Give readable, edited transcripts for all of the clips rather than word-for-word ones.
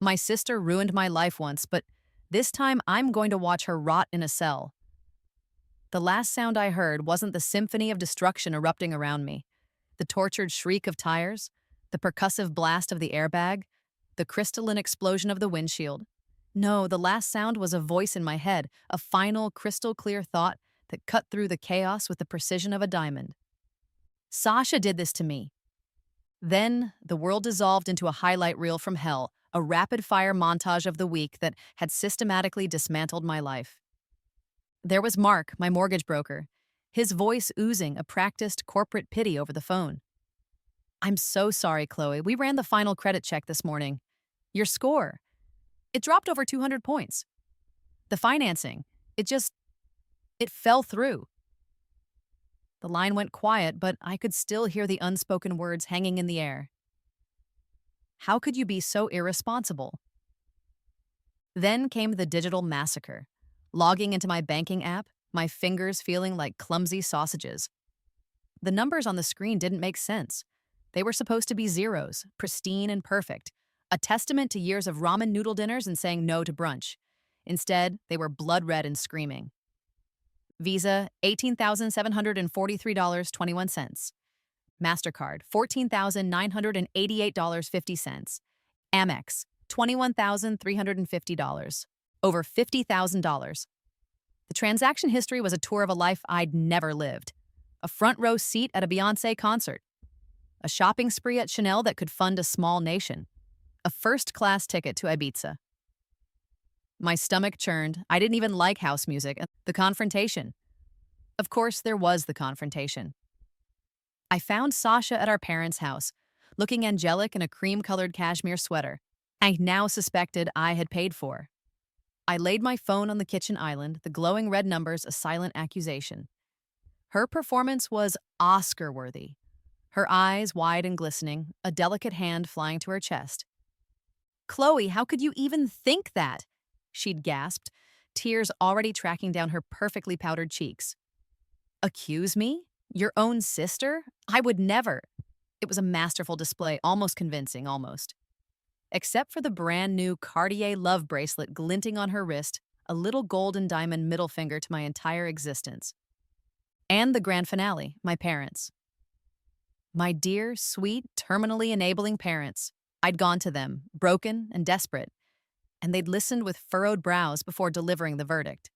My sister ruined my life once, but this time I'm going to watch her rot in a cell. The last sound I heard wasn't the symphony of destruction erupting around me, the tortured shriek of tires, the percussive blast of the airbag, the crystalline explosion of the windshield. No, the last sound was a voice in my head, a final, crystal-clear thought that cut through the chaos with the precision of a diamond. Sasha did this to me. Then, the world dissolved into a highlight reel from hell, a rapid-fire montage of the week that had systematically dismantled my life. There was Mark, my mortgage broker, his voice oozing a practiced corporate pity over the phone. "I'm so sorry, Chloe. We ran the final credit check this morning. Your score. It dropped over 200 points. The financing. It fell through." The line went quiet, but I could still hear the unspoken words hanging in the air. How could you be so irresponsible? Then came the digital massacre. Logging into my banking app, my fingers feeling like clumsy sausages. The numbers on the screen didn't make sense. They were supposed to be zeros, pristine and perfect, a testament to years of ramen noodle dinners and saying no to brunch. Instead, they were blood red and screaming. Visa, $18,743.21. MasterCard, $14,988.50. Amex, $21,350. Over $50,000. The transaction history was a tour of a life I'd never lived. A front row seat at a Beyoncé concert. A shopping spree at Chanel that could fund a small nation. A first-class ticket to Ibiza. My stomach churned. I didn't even like house music. The confrontation. Of course, there was the confrontation. I found Sasha at our parents' house, looking angelic in a cream-colored cashmere sweater I now suspected I had paid for. I laid my phone on the kitchen island, the glowing red numbers a silent accusation. Her performance was Oscar-worthy. Her eyes wide and glistening, a delicate hand flying to her chest. "Chloe, how could you even think that?" she'd gasped, tears already tracking down her perfectly powdered cheeks. "Accuse me? Your own sister? I would never." It was a masterful display, almost convincing, almost. Except for the brand new Cartier love bracelet glinting on her wrist, a little golden diamond middle finger to my entire existence. And the grand finale, my parents. My dear, sweet, terminally enabling parents. I'd gone to them, broken and desperate, and they'd listened with furrowed brows before delivering the verdict.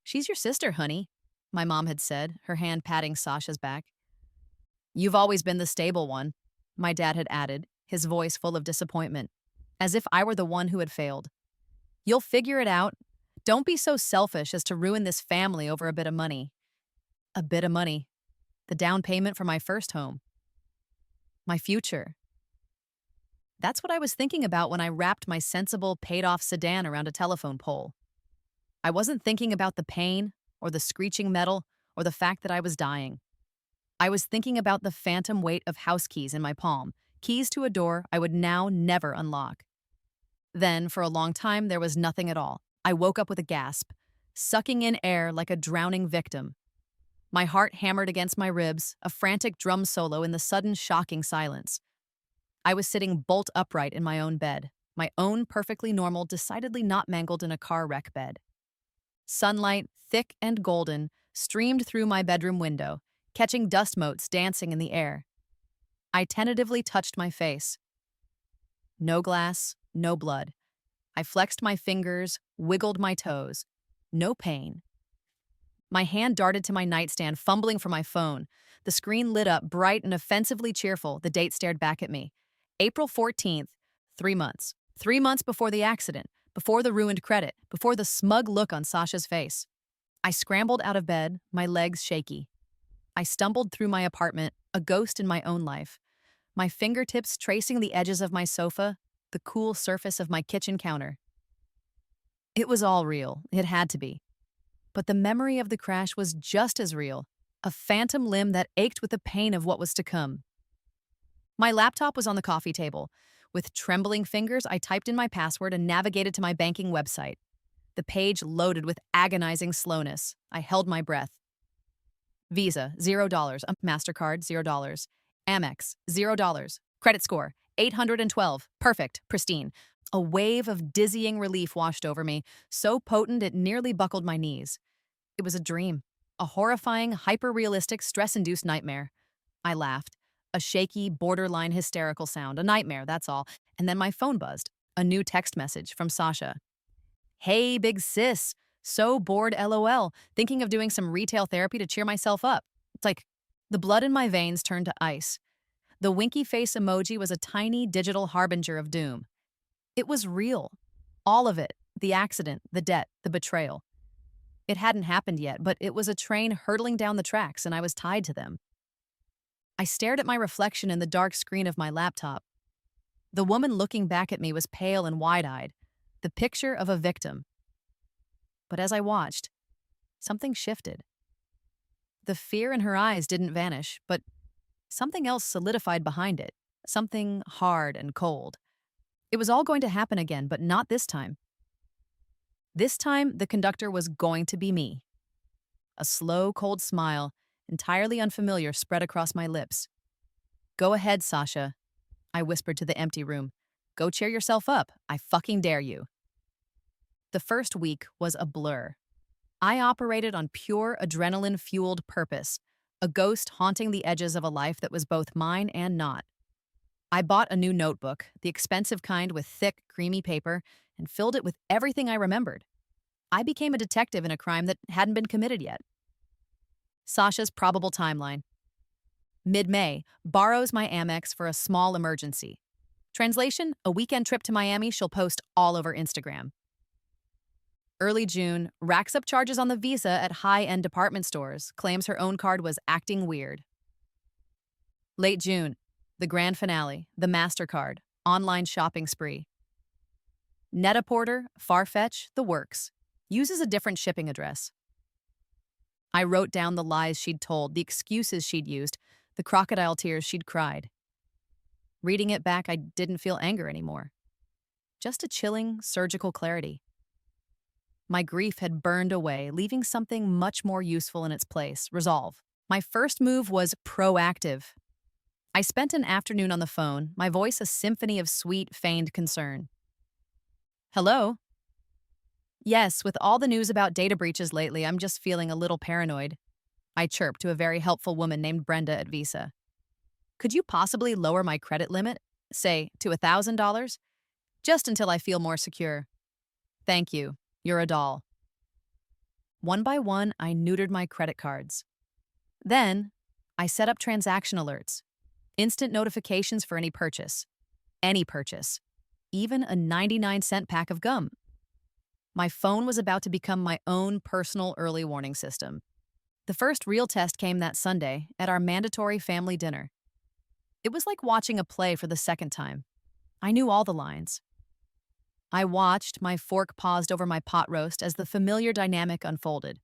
"She's your sister, honey," my mom had said, her hand patting Sasha's back. "You've always been the stable one," my dad had added, his voice full of disappointment, as if I were the one who had failed. "You'll figure it out. Don't be so selfish as to ruin this family over a bit of money." A bit of money. The down payment for my first home. My future. That's what I was thinking about when I wrapped my sensible, paid-off sedan around a telephone pole. I wasn't thinking about the pain, or the screeching metal, or the fact that I was dying. I was thinking about the phantom weight of house keys in my palm, keys to a door I would now never unlock. Then, for a long time, there was nothing at all. I woke up with a gasp, sucking in air like a drowning victim. My heart hammered against my ribs, a frantic drum solo in the sudden, shocking silence. I was sitting bolt upright in my own bed, my own perfectly normal, decidedly not mangled in a car wreck bed. Sunlight, thick and golden, streamed through my bedroom window, catching dust motes dancing in the air. I tentatively touched my face. No glass, no blood. I flexed my fingers, wiggled my toes. No pain. My hand darted to my nightstand, fumbling for my phone. The screen lit up, bright and offensively cheerful. The date stared back at me. April 14th, 3 months. 3 months before the accident, before the ruined credit, before the smug look on Sasha's face. I scrambled out of bed, my legs shaky. I stumbled through my apartment, a ghost in my own life. My fingertips tracing the edges of my sofa, the cool surface of my kitchen counter. It was all real. It had to be. But the memory of the crash was just as real, a phantom limb that ached with the pain of what was to come. My laptop was on the coffee table. With trembling fingers, I typed in my password and navigated to my banking website. The page loaded with agonizing slowness. I held my breath. Visa, $0. MasterCard, $0. Amex, $0. Credit score, 812. Perfect, pristine. A wave of dizzying relief washed over me, so potent it nearly buckled my knees. It was a dream, a horrifying, hyper-realistic, stress-induced nightmare. I laughed. A shaky, borderline hysterical sound. A nightmare, that's all. And then my phone buzzed. A new text message from Sasha. Hey, big sis. So bored, lol. Thinking of doing some retail therapy to cheer myself up. It's like the blood in my veins turned to ice. The winky face emoji was a tiny digital harbinger of doom. It was real. All of it. The accident, the debt, the betrayal. It hadn't happened yet, but it was a train hurtling down the tracks and I was tied to them. I stared at my reflection in the dark screen of my laptop. The woman looking back at me was pale and wide-eyed, the picture of a victim. But as I watched, something shifted. The fear in her eyes didn't vanish, but something else solidified behind it, something hard and cold. It was all going to happen again, but not this time. This time, the conductor was going to be me. A slow, cold smile, entirely unfamiliar, spread across my lips. Go ahead, Sasha, I whispered to the empty room. Go cheer yourself up. I fucking dare you. The first week was a blur. I operated on pure adrenaline-fueled purpose, a ghost haunting the edges of a life that was both mine and not. I bought a new notebook, the expensive kind with thick, creamy paper, and filled it with everything I remembered. I became a detective in a crime that hadn't been committed yet. Sasha's probable timeline. Mid-May, borrows my Amex for a small emergency. Translation, a weekend trip to Miami she'll post all over Instagram. Early June, racks up charges on the Visa at high-end department stores, claims her own card was acting weird. Late June, the grand finale, the MasterCard, online shopping spree. Net-a-Porter, Farfetch, the works. Uses a different shipping address. I wrote down the lies she'd told, the excuses she'd used, the crocodile tears she'd cried. Reading it back, I didn't feel anger anymore. Just a chilling, surgical clarity. My grief had burned away, leaving something much more useful in its place, resolve. My first move was proactive. I spent an afternoon on the phone, my voice a symphony of sweet, feigned concern. Hello? Yes, with all the news about data breaches lately, I'm just feeling a little paranoid. I chirped to a very helpful woman named Brenda at Visa. Could you possibly lower my credit limit, say, to $1,000? Just until I feel more secure. Thank you. You're a doll. One by one, I neutered my credit cards. Then, I set up transaction alerts. Instant notifications for any purchase. Any purchase. Even a 99-cent pack of gum. My phone was about to become my own personal early warning system. The first real test came that Sunday at our mandatory family dinner. It was like watching a play for the second time. I knew all the lines. I watched, my fork paused over my pot roast as the familiar dynamic unfolded.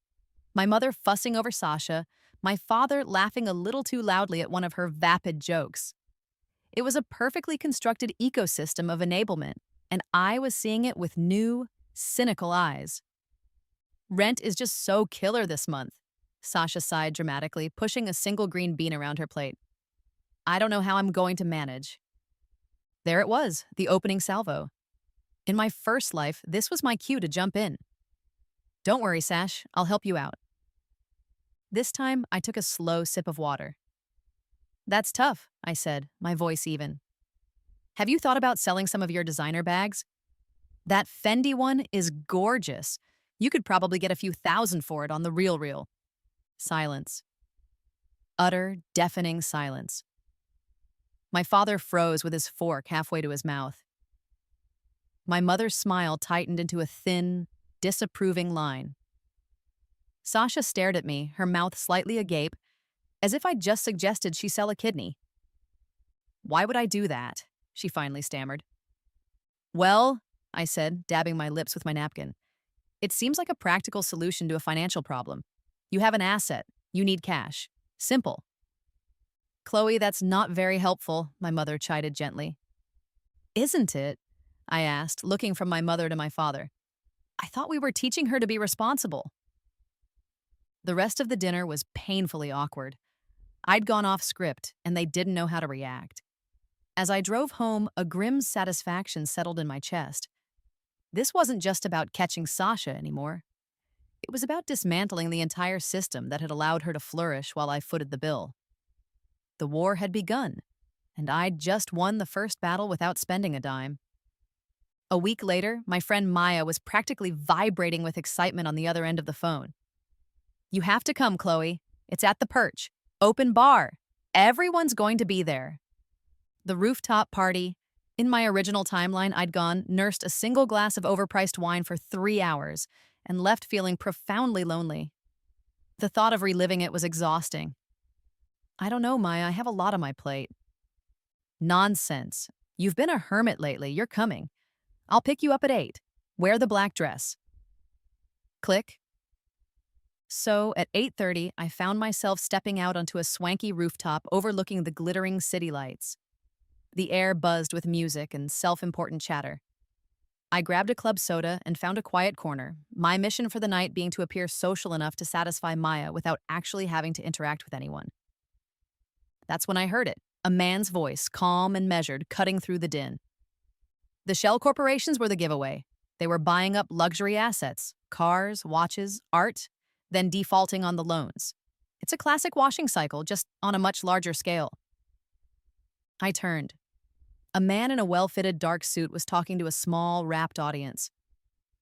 My mother fussing over Sasha, my father laughing a little too loudly at one of her vapid jokes. It was a perfectly constructed ecosystem of enablement, and I was seeing it with new, cynical eyes. Rent is just so killer this month, Sasha sighed dramatically, pushing a single green bean around her plate. I don't know how I'm going to manage. There it was, the opening salvo. In my first life, this was my cue to jump in. Don't worry, Sash, I'll help you out. This time, I took a slow sip of water. That's tough, I said, my voice even. Have you thought about selling some of your designer bags? That Fendi one is gorgeous. You could probably get a few thousand for it on the RealReal. Silence. Utter, deafening silence. My father froze with his fork halfway to his mouth. My mother's smile tightened into a thin, disapproving line. Sasha stared at me, her mouth slightly agape, as if I'd just suggested she sell a kidney. Why would I do that? She finally stammered. Well, I said, dabbing my lips with my napkin, it seems like a practical solution to a financial problem. You have an asset. You need cash. Simple. Chloe, that's not very helpful, my mother chided gently. Isn't it? I asked, looking from my mother to my father. I thought we were teaching her to be responsible. The rest of the dinner was painfully awkward. I'd gone off script, and they didn't know how to react. As I drove home, a grim satisfaction settled in my chest. This wasn't just about catching Sasha anymore. It was about dismantling the entire system that had allowed her to flourish while I footed the bill. The war had begun, and I'd just won the first battle without spending a dime. A week later, my friend Maya was practically vibrating with excitement on the other end of the phone. "You have to come, Chloe. It's at the Perch. Open bar. Everyone's going to be there." The rooftop party. In my original timeline, I'd nursed a single glass of overpriced wine for 3 hours, and left feeling profoundly lonely. The thought of reliving it was exhausting. "I don't know, Maya. I have a lot on my plate." "Nonsense. You've been a hermit lately. You're coming. I'll pick you up at 8. Wear the black dress." Click. So, at 8:30, I found myself stepping out onto a swanky rooftop overlooking the glittering city lights. The air buzzed with music and self-important chatter. I grabbed a club soda and found a quiet corner, my mission for the night being to appear social enough to satisfy Maya without actually having to interact with anyone. That's when I heard it, a man's voice, calm and measured, cutting through the din. The shell corporations were the giveaway. They were buying up luxury assets, cars, watches, art, then defaulting on the loans. It's a classic washing cycle, just on a much larger scale. I turned. A man in a well-fitted dark suit was talking to a small, rapt audience.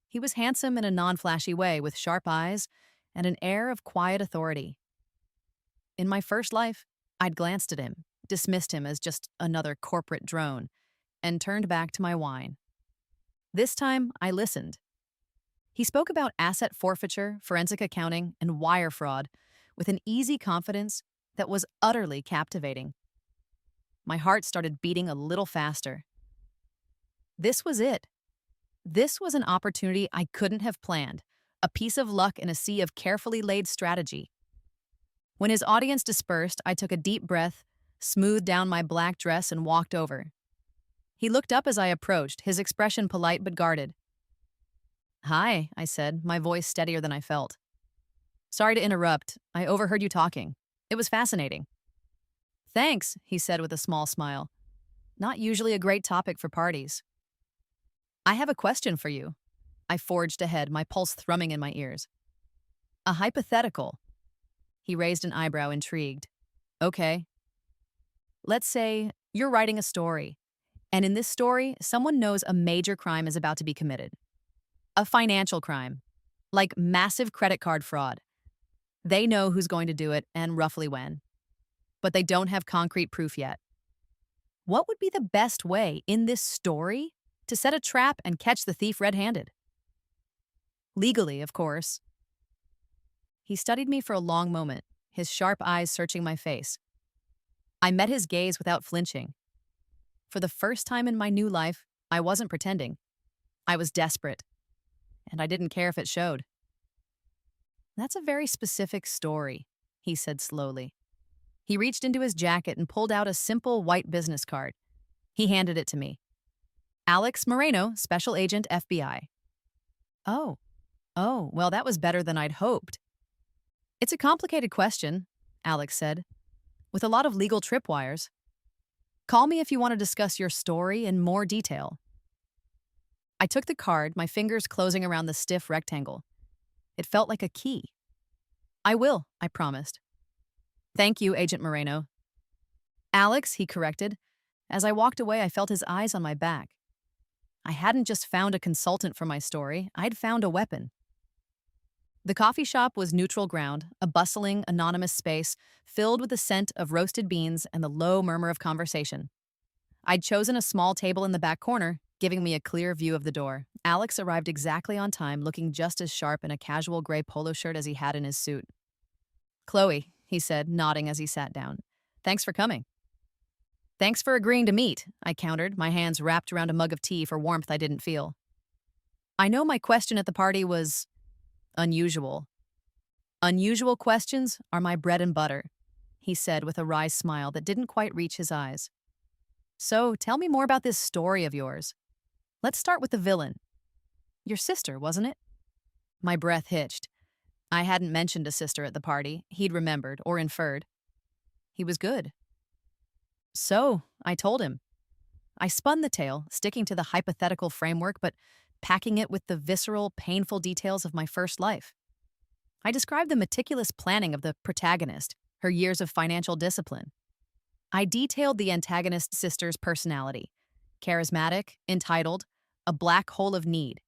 He was handsome in a non-flashy way, with sharp eyes and an air of quiet authority. In my first life, I'd glanced at him, dismissed him as just another corporate drone, and turned back to my wine. This time, I listened. He spoke about asset forfeiture, forensic accounting, and wire fraud with an easy confidence that was utterly captivating. My heart started beating a little faster. This was it. This was an opportunity I couldn't have planned, a piece of luck in a sea of carefully laid strategy. When his audience dispersed, I took a deep breath, smoothed down my black dress, and walked over. He looked up as I approached, his expression polite but guarded. "Hi," I said, my voice steadier than I felt. "Sorry to interrupt. I overheard you talking. It was fascinating." "Thanks," he said with a small smile. "Not usually a great topic for parties." "I have a question for you." I forged ahead, my pulse thrumming in my ears. "A hypothetical." He raised an eyebrow, intrigued. "Okay. Let's say you're writing a story, and in this story, someone knows a major crime is about to be committed. A financial crime, like massive credit card fraud. They know who's going to do it and roughly when, but they don't have concrete proof yet. What would be the best way in this story to set a trap and catch the thief red-handed? Legally, of course." He studied me for a long moment, his sharp eyes searching my face. I met his gaze without flinching. For the first time in my new life, I wasn't pretending. I was desperate, and I didn't care if it showed. "That's a very specific story," he said slowly. He reached into his jacket and pulled out a simple white business card. He handed it to me. "Alex Moreno, Special Agent, FBI." Oh, well, that was better than I'd hoped. "It's a complicated question," Alex said, "with a lot of legal tripwires. Call me if you want to discuss your story in more detail." I took the card, my fingers closing around the stiff rectangle. It felt like a key. "I will," I promised. "Thank you, Agent Moreno." "Alex," he corrected. As I walked away, I felt his eyes on my back. I hadn't just found a consultant for my story, I'd found a weapon. The coffee shop was neutral ground, a bustling, anonymous space filled with the scent of roasted beans and the low murmur of conversation. I'd chosen a small table in the back corner, giving me a clear view of the door. Alex arrived exactly on time, looking just as sharp in a casual gray polo shirt as he had in his suit. "Chloe," he said, nodding as he sat down. "Thanks for coming." "Thanks for agreeing to meet," I countered, my hands wrapped around a mug of tea for warmth I didn't feel. "I know my question at the party was unusual. Unusual questions are my bread and butter," he said with a wry smile that didn't quite reach his eyes. "So, tell me more about this story of yours. Let's start with the villain. Your sister, wasn't it?" My breath hitched. I hadn't mentioned a sister at the party. He'd remembered, or inferred. He was good. "So," I told him. I spun the tale, sticking to the hypothetical framework, but packing it with the visceral, painful details of my first life. I described the meticulous planning of the protagonist, her years of financial discipline. I detailed the antagonist sister's personality: charismatic, entitled, a black hole of need.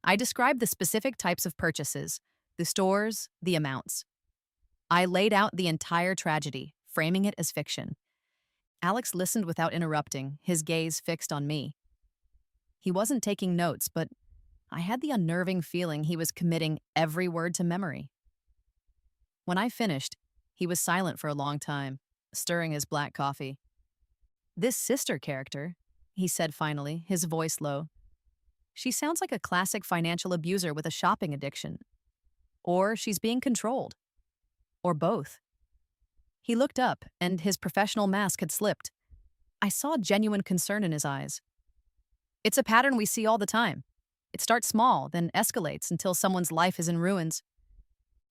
I described the specific types of purchases, the stores, the amounts. I laid out the entire tragedy, framing it as fiction. Alex listened without interrupting, his gaze fixed on me. He wasn't taking notes, but I had the unnerving feeling he was committing every word to memory. When I finished, he was silent for a long time, stirring his black coffee. "This sister character," he said finally, his voice low. "She sounds like a classic financial abuser with a shopping addiction. Or she's being controlled. Or both." He looked up, and his professional mask had slipped. I saw genuine concern in his eyes. "It's a pattern we see all the time. It starts small, then escalates until someone's life is in ruins."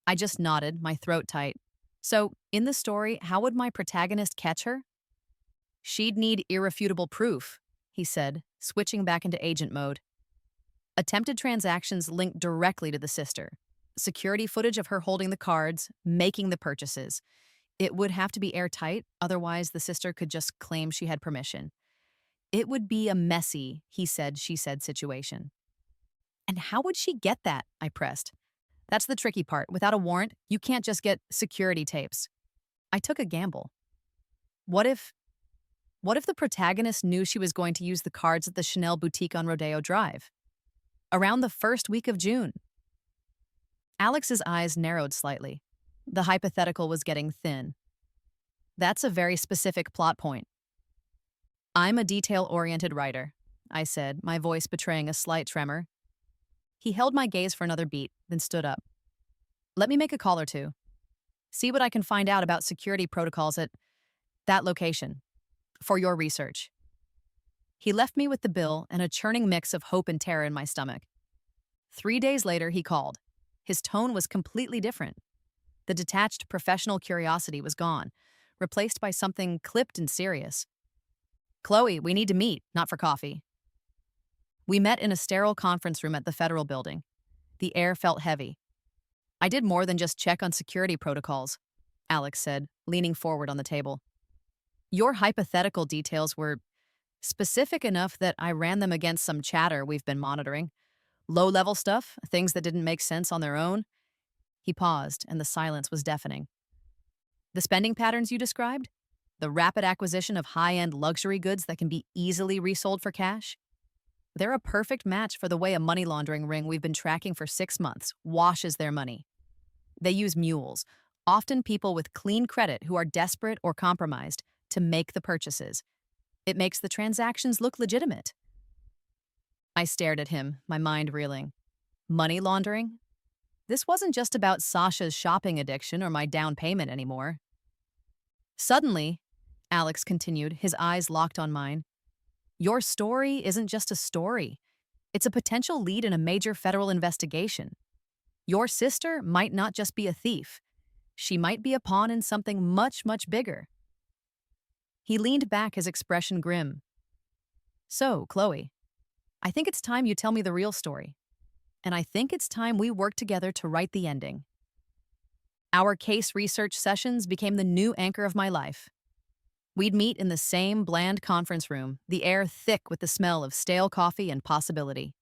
I just nodded, my throat tight. "So, in the story, how would my protagonist catch her?" "She'd need irrefutable proof," he said, switching back into agent mode. Attempted transactions linked directly to the sister. Security footage of her holding the cards, making the purchases. It would have to be airtight, otherwise the sister could just claim she had permission. It would be a messy he said, she said situation. "And how would she get that?" I pressed. "That's the tricky part. Without a warrant, you can't just get security tapes." I took a gamble. What if the protagonist knew she was going to use the cards at the Chanel boutique on Rodeo Drive? Around the first week of June. Alex's eyes narrowed slightly. The hypothetical was getting thin. "That's a very specific plot point." "I'm a detail-oriented writer," I said, my voice betraying a slight tremor. He held my gaze for another beat, then stood up. "Let me make a call or two. See what I can find out about security protocols at that location. For your research." He left me with the bill and a churning mix of hope and terror in my stomach. 3 days later, he called. His tone was completely different. The detached professional curiosity was gone, replaced by something clipped and serious. "Chloe, we need to meet, not for coffee." We met in a sterile conference room at the Federal Building. The air felt heavy. "I did more than just check on security protocols," Alex said, leaning forward on the table. "Your hypothetical details were specific enough that I ran them against some chatter we've been monitoring. Low-level stuff, things that didn't make sense on their own." He paused, and the silence was deafening. "The spending patterns you described? The rapid acquisition of high-end luxury goods that can be easily resold for cash? They're a perfect match for the way a money laundering ring we've been tracking for 6 months washes their money. They use mules, often people with clean credit who are desperate or compromised, to make the purchases. It makes the transactions look legitimate." I stared at him, my mind reeling. Money laundering? This wasn't just about Sasha's shopping addiction or my down payment anymore. Suddenly, Alex continued, his eyes locked on mine, "Your story isn't just a story. It's a potential lead in a major federal investigation. Your sister might not just be a thief. She might be a pawn in something much, much bigger." He leaned back, his expression grim. "So, Chloe, I think it's time you tell me the real story. And I think it's time we work together to write the ending." Our case research sessions became the new anchor of my life. We'd meet in the same bland conference room, the air thick with the smell of stale coffee and possibility.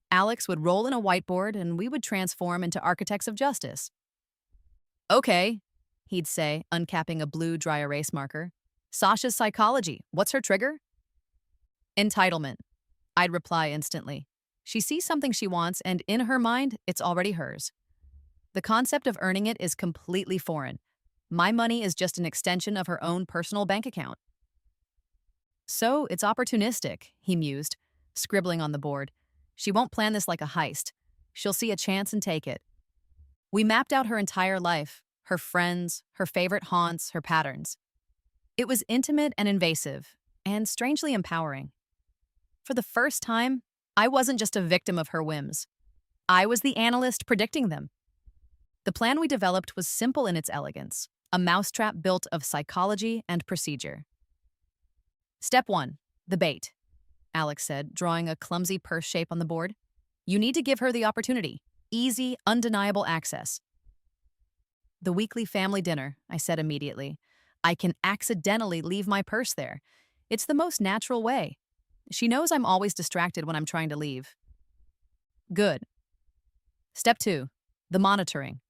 Alex would roll in a whiteboard, and we would transform into architects of justice. "Okay," he'd say, uncapping a blue dry erase marker. "Sasha's psychology. What's her trigger?" "Entitlement," I'd reply instantly. She sees something she wants, and in her mind, it's already hers. The concept of earning it is completely foreign. My money is just an extension of her own personal bank account. "So it's opportunistic," he mused, scribbling on the board. "She won't plan this like a heist. She'll see a chance and take it." We mapped out her entire life, her friends, her favorite haunts, her patterns. It was intimate and invasive, and strangely empowering. For the first time, I wasn't just a victim of her whims. I was the analyst predicting them. The plan we developed was simple in its elegance, a mousetrap built of psychology and procedure. Step 1. The bait, Alex said, drawing a clumsy purse shape on the board. You need to give her the opportunity. Easy, undeniable access. The weekly family dinner, I said immediately. I can accidentally leave my purse there. It's the most natural way. She knows I'm always distracted when I'm trying to leave. Good. Step 2. The monitoring.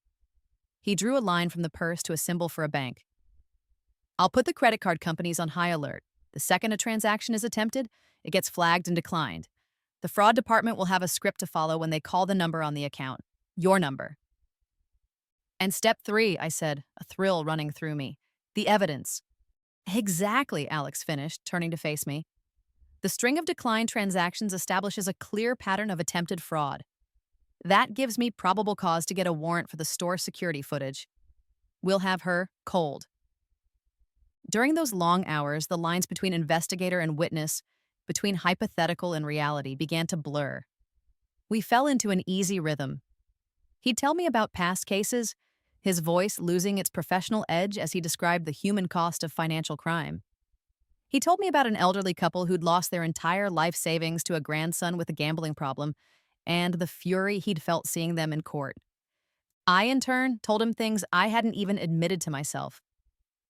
He drew a line from the purse to a symbol for a bank. I'll put the credit card companies on high alert. The second a transaction is attempted, it gets flagged and declined. The fraud department will have a script to follow when they call the number on the account. Your number. And step 3, I said, a thrill running through me. The evidence. Exactly, Alex finished, turning to face me. The string of declined transactions establishes a clear pattern of attempted fraud. That gives me probable cause to get a warrant for the store security footage. We'll have her cold. During those long hours, the lines between investigator and witness, between hypothetical and reality, began to blur. We fell into an easy rhythm. He'd tell me about past cases, his voice losing its professional edge as he described the human cost of financial crime. He told me about an elderly couple who'd lost their entire life savings to a grandson with a gambling problem, and the fury he'd felt seeing them in court. I, in turn, told him things I hadn't even admitted to myself.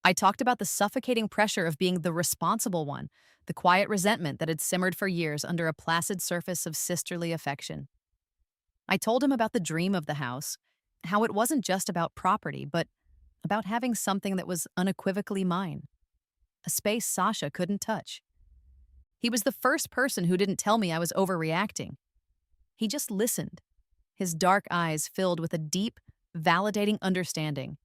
I talked about the suffocating pressure of being the responsible one, the quiet resentment that had simmered for years under a placid surface of sisterly affection. I told him about the dream of the house, how it wasn't just about property, but about having something that was unequivocally mine, a space Sasha couldn't touch. He was the first person who didn't tell me I was overreacting. He just listened, his dark eyes filled with a deep, validating understanding.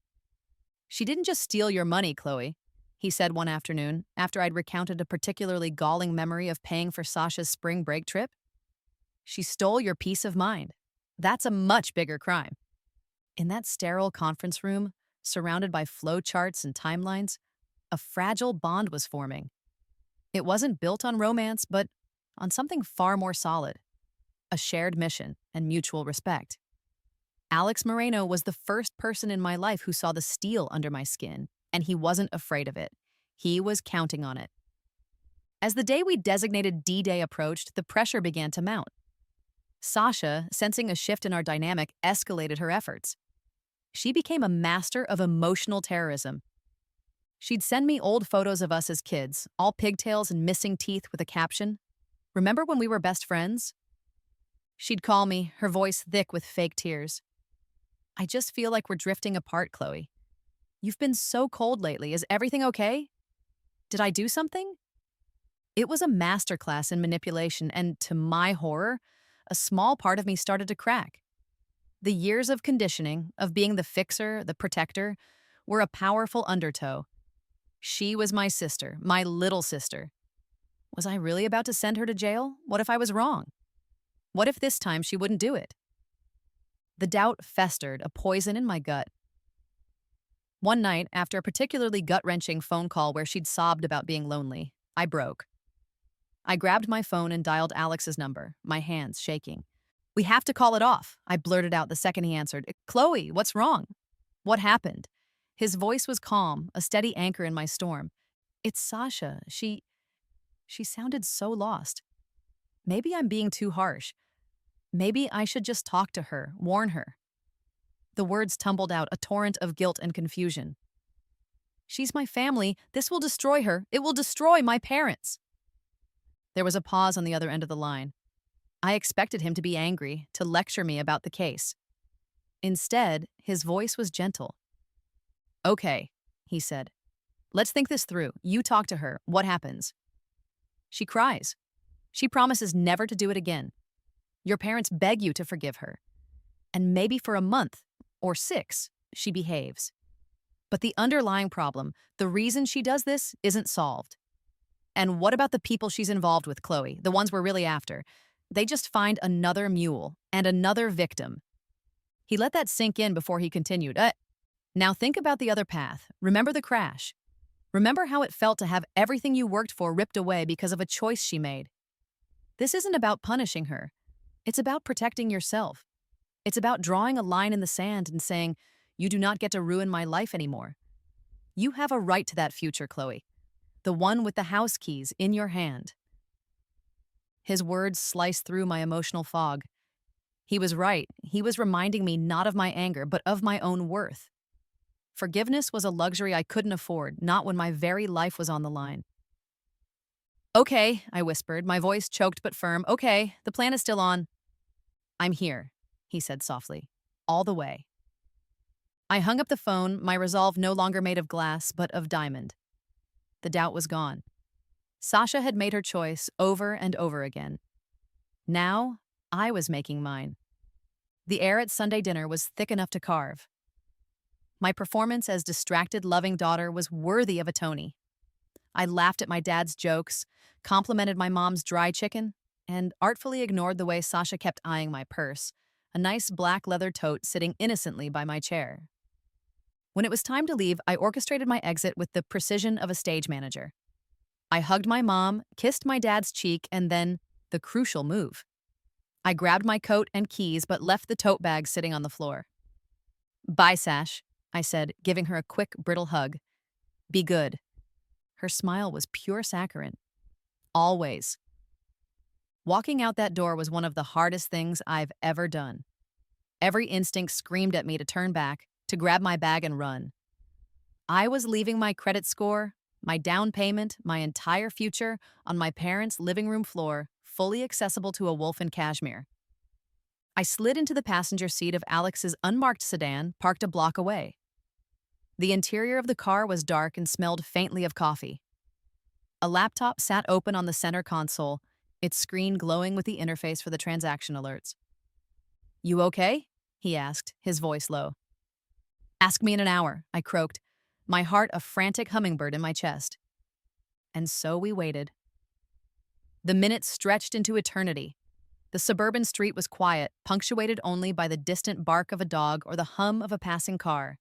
She didn't just steal your money, Chloe, he said one afternoon after I'd recounted a particularly galling memory of paying for Sasha's spring break trip. She stole your peace of mind. That's a much bigger crime. In that sterile conference room, surrounded by flow charts and timelines, a fragile bond was forming. It wasn't built on romance, but on something far more solid, a shared mission and mutual respect. Alex Moreno was the first person in my life who saw the steel under my skin, and he wasn't afraid of it. He was counting on it. As the day we designated D-Day approached, the pressure began to mount. Sasha, sensing a shift in our dynamic, escalated her efforts. She became a master of emotional terrorism. She'd send me old photos of us as kids, all pigtails and missing teeth with a caption, "Remember when we were best friends?" She'd call me, her voice thick with fake tears. "I just feel like we're drifting apart, Chloe. You've been so cold lately. Is everything okay? Did I do something?" It was a masterclass in manipulation, and to my horror, a small part of me started to crack. The years of conditioning, of being the fixer, the protector, were a powerful undertow. She was my sister, my little sister. Was I really about to send her to jail? What if I was wrong? What if this time she wouldn't do it? The doubt festered, a poison in my gut. One night, after a particularly gut-wrenching phone call where she'd sobbed about being lonely, I broke. I grabbed my phone and dialed Alex's number, my hands shaking. "We have to call it off," I blurted out the second he answered. "Chloe, what's wrong? What happened?" His voice was calm, a steady anchor in my storm. "It's Sasha. She sounded so lost. Maybe I'm being too harsh. Maybe I should just talk to her, warn her." The words tumbled out, a torrent of guilt and confusion. "She's my family. This will destroy her. It will destroy my parents." There was a pause on the other end of the line. I expected him to be angry, to lecture me about the case. Instead, his voice was gentle. "Okay," he said. "Let's think this through. You talk to her. What happens?" "She cries. She promises never to do it again. Your parents beg you to forgive her. And maybe for a month, or 6, she behaves. But the underlying problem, the reason she does this, isn't solved. And what about the people she's involved with, Chloe, the ones we're really after? They just find another mule and another victim." He let that sink in before he continued. Now think about the other path. Remember the crash. Remember how it felt to have everything you worked for ripped away because of a choice she made. This isn't about punishing her. It's about protecting yourself. It's about drawing a line in the sand and saying, you do not get to ruin my life anymore. You have a right to that future, Chloe. The one with the house keys in your hand. His words sliced through my emotional fog. He was right. He was reminding me not of my anger, but of my own worth. Forgiveness was a luxury I couldn't afford, not when my very life was on the line. "Okay," I whispered, my voice choked but firm. "Okay, the plan is still on." "I'm here," he said softly. "All the way." I hung up the phone, my resolve no longer made of glass, but of diamond. The doubt was gone. Sasha had made her choice over and over again. Now, I was making mine. The air at Sunday dinner was thick enough to carve. My performance as distracted, loving daughter was worthy of a Tony. I laughed at my dad's jokes, complimented my mom's dry chicken, and artfully ignored the way Sasha kept eyeing my purse, a nice black leather tote sitting innocently by my chair. When it was time to leave, I orchestrated my exit with the precision of a stage manager. I hugged my mom, kissed my dad's cheek, and then the crucial move. I grabbed my coat and keys but left the tote bag sitting on the floor. "Bye, Sash," I said, giving her a quick, brittle hug. "Be good." Her smile was pure saccharine. Always. Walking out that door was one of the hardest things I've ever done. Every instinct screamed at me to turn back, to grab my bag and run. I was leaving my credit score, my down payment, my entire future on my parents' living room floor, fully accessible to a wolf in cashmere. I slid into the passenger seat of Alex's unmarked sedan, parked a block away. The interior of the car was dark and smelled faintly of coffee. A laptop sat open on the center console, its screen glowing with the interface for the transaction alerts. "You okay?" he asked, his voice low. "Ask me in an hour," I croaked, my heart a frantic hummingbird in my chest. And so we waited. The minutes stretched into eternity. The suburban street was quiet, punctuated only by the distant bark of a dog or the hum of a passing car.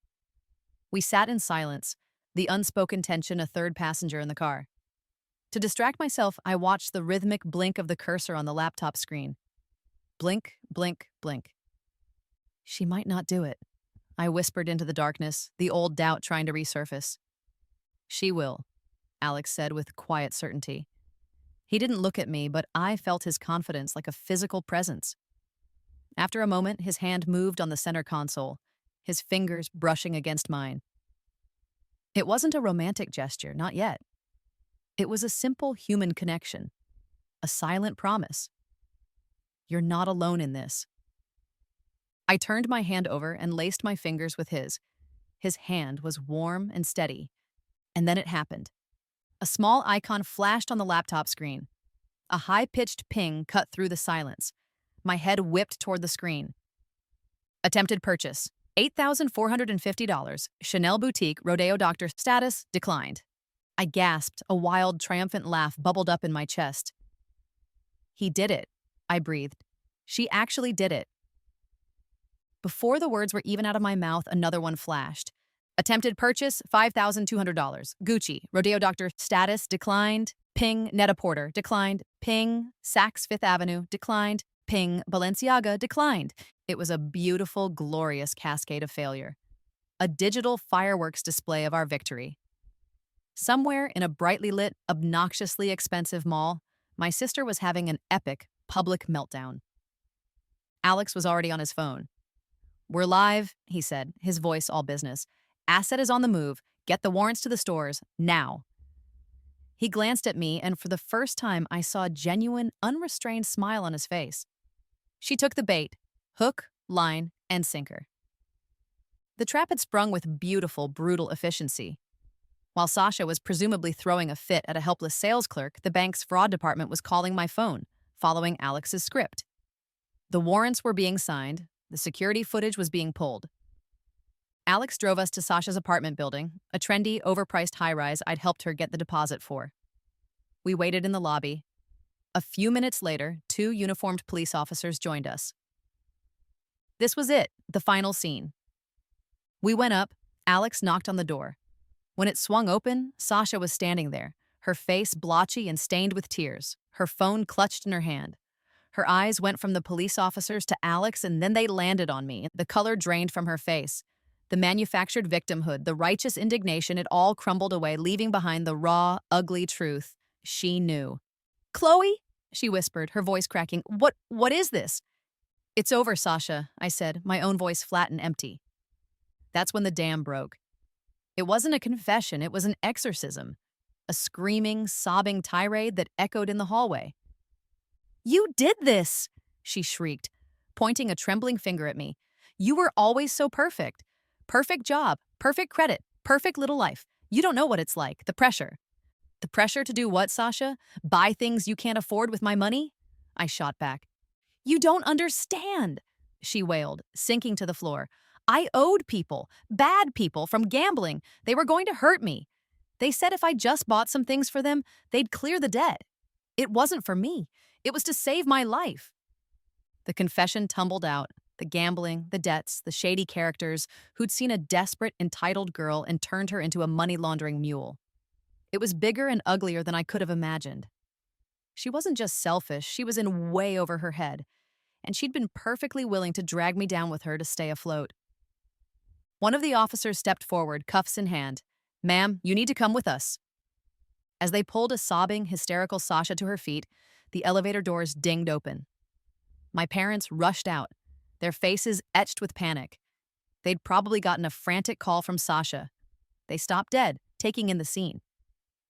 We sat in silence, the unspoken tension a third passenger in the car. To distract myself, I watched the rhythmic blink of the cursor on the laptop screen. Blink, blink, blink. She might not do it, I whispered into the darkness, the old doubt trying to resurface. "She will," Alex said with quiet certainty. He didn't look at me, but I felt his confidence like a physical presence. After a moment, his hand moved on the center console, his fingers brushing against mine. It wasn't a romantic gesture, not yet. It was a simple human connection, a silent promise. "You're not alone in this." I turned my hand over and laced my fingers with his. His hand was warm and steady. And then it happened. A small icon flashed on the laptop screen. A high-pitched ping cut through the silence. My head whipped toward the screen. "Attempted purchase. $8,450. Chanel boutique, Rodeo Doctor. Status declined." I gasped. A wild, triumphant laugh bubbled up in my chest. "He did it," I breathed. "She actually did it." Before the words were even out of my mouth, another one flashed. "Attempted purchase, $5,200. Gucci, Rodeo Doctor. Status declined. Ping, Net-a-Porter. Declined. Ping, Saks Fifth Avenue. Declined. Ping, Balenciaga. Declined." It was a beautiful, glorious cascade of failure. A digital fireworks display of our victory. Somewhere in a brightly lit, obnoxiously expensive mall, my sister was having an epic public meltdown. Alex was already on his phone. "We're live," he said, his voice all business. "Asset is on the move. Get the warrants to the stores, now." He glanced at me, and for the first time, I saw a genuine, unrestrained smile on his face. She took the bait, hook, line, and sinker. The trap had sprung with beautiful, brutal efficiency. While Sasha was presumably throwing a fit at a helpless sales clerk, the bank's fraud department was calling my phone, following Alex's script. The warrants were being signed. The security footage was being pulled. Alex drove us to Sasha's apartment building, a trendy, overpriced high-rise I'd helped her get the deposit for. We waited in the lobby. A few minutes later, 2 uniformed police officers joined us. This was it, the final scene. We went up. Alex knocked on the door. When it swung open, Sasha was standing there, her face blotchy and stained with tears, her phone clutched in her hand. Her eyes went from the police officers to Alex, and then they landed on me. The color drained from her face. The manufactured victimhood, the righteous indignation, it all crumbled away, leaving behind the raw, ugly truth. She knew. "Chloe?" she whispered, her voice cracking. What is this? It's over, Sasha, I said, my own voice flat and empty. That's when the dam broke. It wasn't a confession, it was an exorcism. A screaming, sobbing tirade that echoed in the hallway. You did this, she shrieked, pointing a trembling finger at me. You were always so perfect. Perfect job, perfect credit, perfect little life. You don't know what it's like, the pressure. The pressure to do what, Sasha? Buy things you can't afford with my money? I shot back. You don't understand, she wailed, sinking to the floor. I owed people, bad people, from gambling. They were going to hurt me. They said if I just bought some things for them, they'd clear the debt. It wasn't for me. It was to save my life. The confession tumbled out. The gambling, the debts, the shady characters who'd seen a desperate, entitled girl and turned her into a money-laundering mule. It was bigger and uglier than I could have imagined. She wasn't just selfish, she was in way over her head, and she'd been perfectly willing to drag me down with her to stay afloat. One of the officers stepped forward, cuffs in hand. Ma'am, you need to come with us. As they pulled a sobbing, hysterical Sasha to her feet, the elevator doors dinged open. My parents rushed out, their faces etched with panic. They'd probably gotten a frantic call from Sasha. They stopped dead, taking in the scene.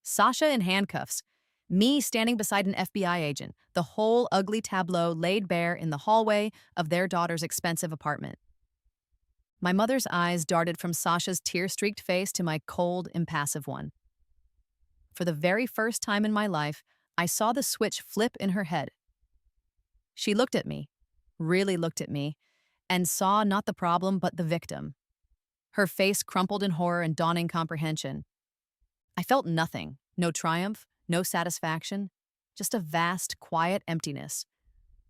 Sasha in handcuffs, me standing beside an FBI agent, the whole ugly tableau laid bare in the hallway of their daughter's expensive apartment. My mother's eyes darted from Sasha's tear-streaked face to my cold, impassive one. For the very first time in my life, I saw the switch flip in her head. She looked at me, really looked at me, and saw not the problem but the victim. Her face crumpled in horror and dawning comprehension. I felt nothing, no triumph, no satisfaction, just a vast, quiet emptiness.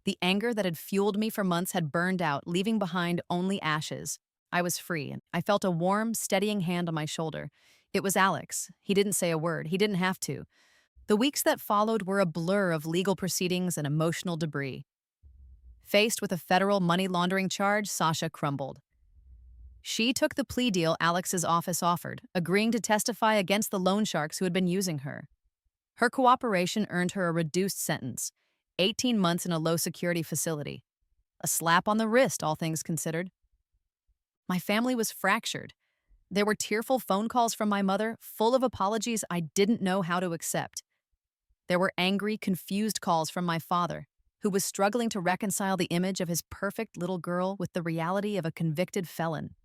The anger that had fueled me for months had burned out, leaving behind only ashes. I was free, and I felt a warm, steadying hand on my shoulder. It was Alex. He didn't say a word. He didn't have to. The weeks that followed were a blur of legal proceedings and emotional debris. Faced with a federal money laundering charge, Sasha crumbled. She took the plea deal Alex's office offered, agreeing to testify against the loan sharks who had been using her. Her cooperation earned her a reduced sentence, 18 months in a low-security facility. A slap on the wrist, all things considered. My family was fractured. There were tearful phone calls from my mother, full of apologies I didn't know how to accept. There were angry, confused calls from my father, who was struggling to reconcile the image of his perfect little girl with the reality of a convicted felon.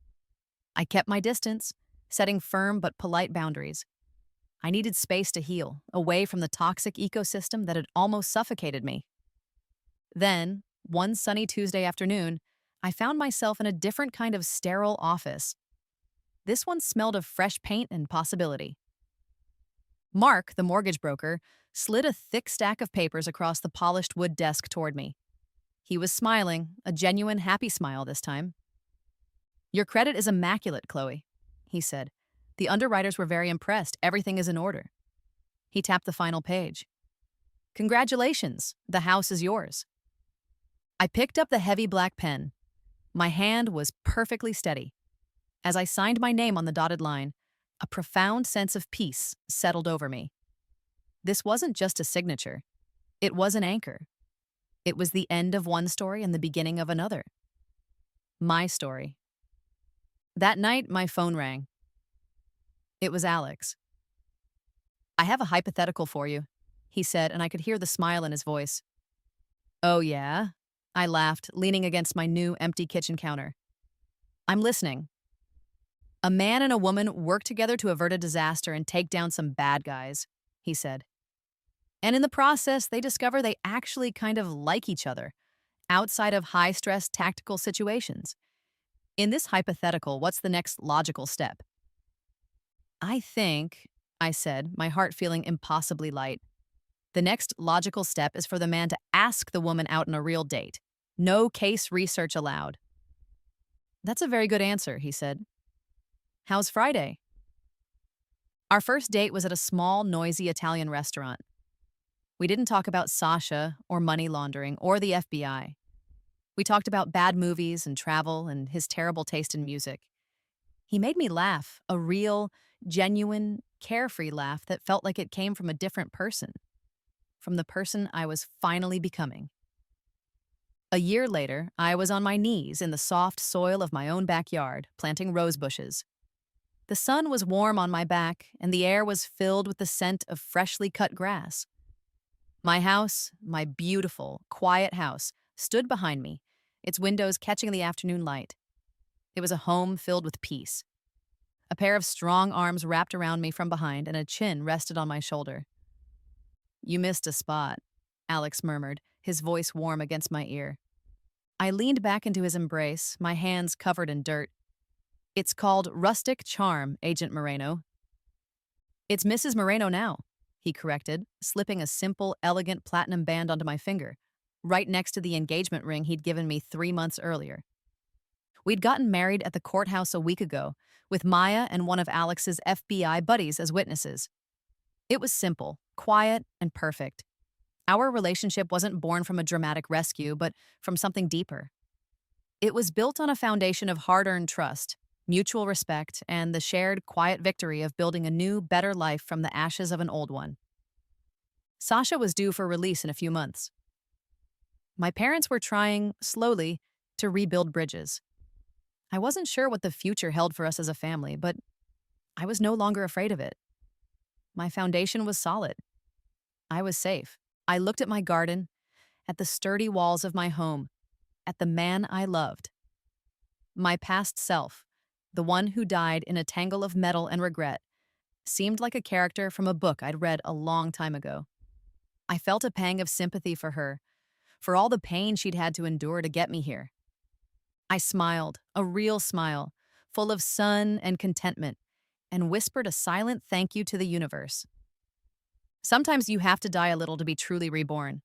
I kept my distance, setting firm but polite boundaries. I needed space to heal, away from the toxic ecosystem that had almost suffocated me. Then, one sunny Tuesday afternoon, I found myself in a different kind of sterile office. This one smelled of fresh paint and possibility. Mark, the mortgage broker, slid a thick stack of papers across the polished wood desk toward me. He was smiling, a genuine, happy smile this time. Your credit is immaculate, Chloe, he said. The underwriters were very impressed. Everything is in order. He tapped the final page. Congratulations, the house is yours. I picked up the heavy black pen. My hand was perfectly steady. As I signed my name on the dotted line, a profound sense of peace settled over me. This wasn't just a signature. It was an anchor. It was the end of one story and the beginning of another. My story. That night, my phone rang. It was Alex. I have a hypothetical for you, he said, and I could hear the smile in his voice. Oh, yeah? I laughed, leaning against my new, empty kitchen counter. I'm listening. A man and a woman work together to avert a disaster and take down some bad guys, he said. And in the process, they discover they actually kind of like each other, outside of high-stress tactical situations. In this hypothetical, what's the next logical step? I think, I said, my heart feeling impossibly light. The next logical step is for the man to ask the woman out on a real date. No case research allowed. That's a very good answer, he said. How's Friday? Our first date was at a small, noisy Italian restaurant. We didn't talk about Sasha or money laundering or the FBI. We talked about bad movies and travel and his terrible taste in music. He made me laugh, a real, genuine, carefree laugh that felt like it came from a different person. from the person I was finally becoming. A year later, I was on my knees in the soft soil of my own backyard, planting rose bushes. The sun was warm on my back, and the air was filled with the scent of freshly cut grass. My house, my beautiful, quiet house, stood behind me, its windows catching the afternoon light. It was a home filled with peace. A pair of strong arms wrapped around me from behind, and a chin rested on my shoulder. "You missed a spot," Alex murmured, his voice warm against my ear. I leaned back into his embrace, my hands covered in dirt. "It's called rustic charm, Agent Moreno." "It's Mrs. Moreno now," he corrected, slipping a simple, elegant platinum band onto my finger, right next to the engagement ring he'd given me 3 months earlier. We'd gotten married at the courthouse a week ago, with Maya and one of Alex's FBI buddies as witnesses. It was simple, quiet, and perfect. Our relationship wasn't born from a dramatic rescue, but from something deeper. It was built on a foundation of hard-earned trust, mutual respect, and the shared, quiet victory of building a new, better life from the ashes of an old one. Sasha was due for release in a few months. My parents were trying, slowly, to rebuild bridges. I wasn't sure what the future held for us as a family, but I was no longer afraid of it. My foundation was solid. I was safe. I looked at my garden, at the sturdy walls of my home, at the man I loved. My past self, the one who died in a tangle of metal and regret, seemed like a character from a book I'd read a long time ago. I felt a pang of sympathy for her, for all the pain she'd had to endure to get me here. I smiled, a real smile, full of sun and contentment, and whispered a silent thank you to the universe. Sometimes you have to die a little to be truly reborn.